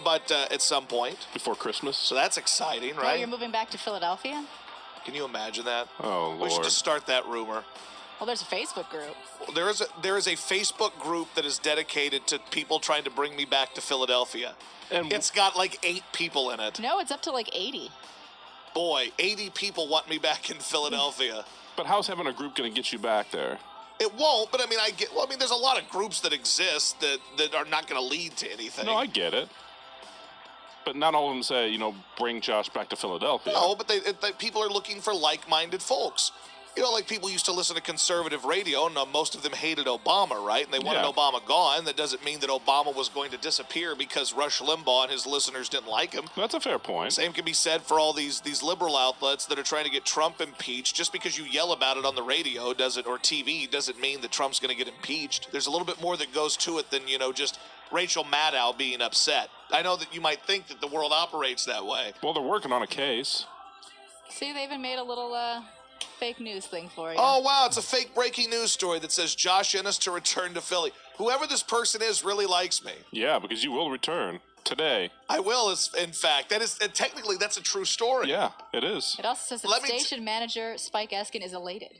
but at some point. Before Christmas. So that's exciting, Oh, right? you're moving back to Philadelphia? Can you imagine that? Oh, Lord. We should just start that rumor. Well, there's a Facebook group. There is a Facebook group that is dedicated to people trying to bring me back to Philadelphia. And It's got like 8 people in it. No, it's up to like 80. Boy, 80 people want me back in Philadelphia. But how's having a group going to get you back there? It won't, but I mean, there's a lot of groups that exist that are not going to lead to anything. No, I get it. But not all of them say, bring Josh back to Philadelphia. No, but people are looking for like-minded folks. Like people used to listen to conservative radio, and most of them hated Obama, right? And they wanted Obama gone. That doesn't mean that Obama was going to disappear because Rush Limbaugh and his listeners didn't like him. That's a fair point. Same can be said for all these liberal outlets that are trying to get Trump impeached. Just because you yell about it on the radio or TV doesn't mean that Trump's going to get impeached. There's a little bit more that goes to it than, just Rachel Maddow being upset. I know that you might think that the world operates that way. Well, they're working on a case. See, they even made a little fake news thing for you. Oh, wow, it's a fake breaking news story that says Josh Ennis to return to Philly. Whoever this person is really likes me. Yeah, because you will return today. I will, in fact. Technically, that's a true story. Yeah, it is. It also says that station manager Spike Eskin is elated.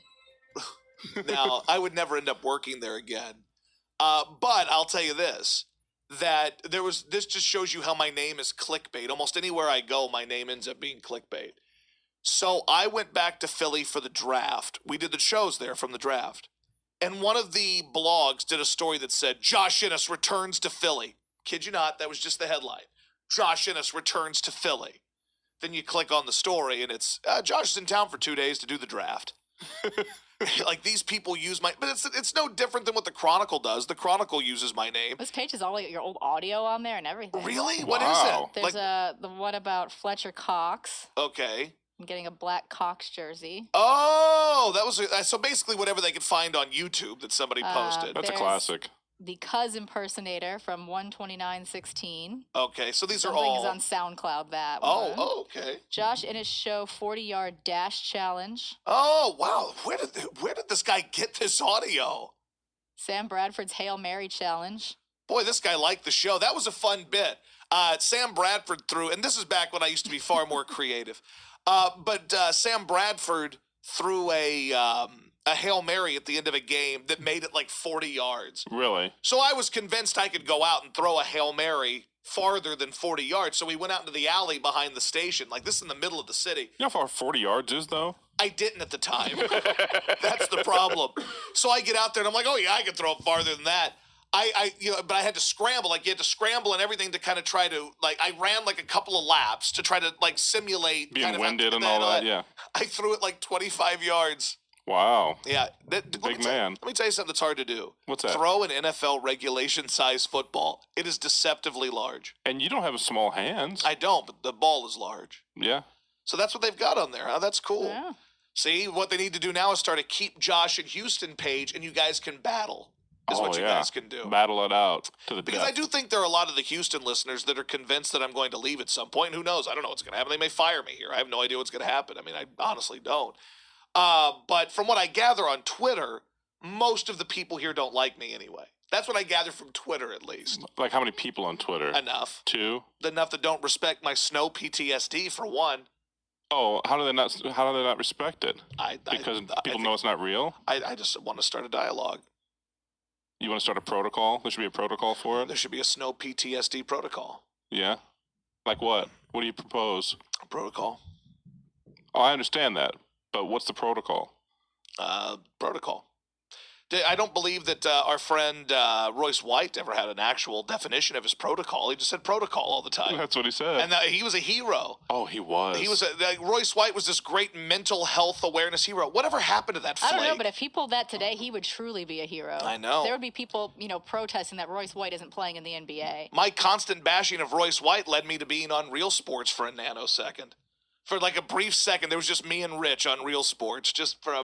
Now, I would never end up working there again. But I'll tell you this, that this just shows you how my name is clickbait. Almost anywhere I go, my name ends up being clickbait. So I went back to Philly for the draft. We did the shows there from the draft. And one of the blogs did a story that said, Josh Ennis returns to Philly. Kid you not, that was just the headline. Josh Ennis returns to Philly. Then you click on the story and it's, Josh is in town for 2 days to do the draft. Like these people use but it's no different than what the Chronicle does. The Chronicle uses my name. This page has all your old audio on there and everything. Really? Wow. What is it? There's the one about Fletcher Cox. Okay. I'm getting a black Cox jersey. Oh, that was so basically whatever they could find on YouTube that somebody posted. That's a classic. The Cuz impersonator from 129.16. Okay, so these are all. all. Is on SoundCloud. That Oh, one. oh, okay. Josh Ennis show 40-yard dash challenge. Oh, wow. Where did this guy get this audio? Sam Bradford's Hail Mary challenge. Boy, this guy liked the show. That was a fun bit. Sam Bradford threw, and this is back when I used to be far more creative. But Sam Bradford threw a Hail Mary at the end of a game that made it like 40 yards. Really? So I was convinced I could go out and throw a Hail Mary farther than 40 yards. So we went out into the alley behind the station. Like this in the middle of the city. You know how far 40 yards is, though? I didn't at the time. That's the problem. So I get out there and I'm like, oh yeah, I can throw it farther than that. But I had to scramble. Like, you had to scramble and everything to kind of try to, like, I ran like a couple of laps to try to, like, simulate. Being winded and all that, yeah. I threw it like 25 yards. Wow. Yeah. Big man. Let me tell you something that's hard to do. What's that? Throw an NFL regulation size football. It is deceptively large. And you don't have small hands. I don't, but the ball is large. Yeah. So that's what they've got on there. Huh? That's cool. Yeah. See, what they need to do now is start a Keep Josh in Houston page, and you guys can battle. Is what you guys can do. Battle it out to the Because death. I do think there are a lot of the Houston listeners that are convinced that I'm going to leave at some point. Who knows? I don't know what's going to happen. They may fire me here. I have no idea what's going to happen. I mean, I honestly don't. But from what I gather on Twitter, most of the people here don't like me anyway. That's what I gather from Twitter, at least. Like how many people on Twitter? Enough. 2? Enough that don't respect my snow PTSD, for one. Oh, how do they not respect it? Because people think know it's not real? I just want to start a dialogue. You want to start a protocol? There should be a protocol for it? There should be a snow PTSD protocol. Yeah? Like what? What do you propose? A protocol. Oh, I understand that. But what's the protocol? Protocol. I don't believe that our friend Royce White ever had an actual definition of his protocol. He just said protocol all the time. That's what he said. And he was a hero. Oh, he was. He was Royce White was this great mental health awareness hero. Whatever happened to that flake? I don't know, but if he pulled that today, he would truly be a hero. I know. There would be people, protesting that Royce White isn't playing in the NBA. My constant bashing of Royce White led me to being on Real Sports for a nanosecond. For like a brief second, there was just me and Rich on Real Sports, just for a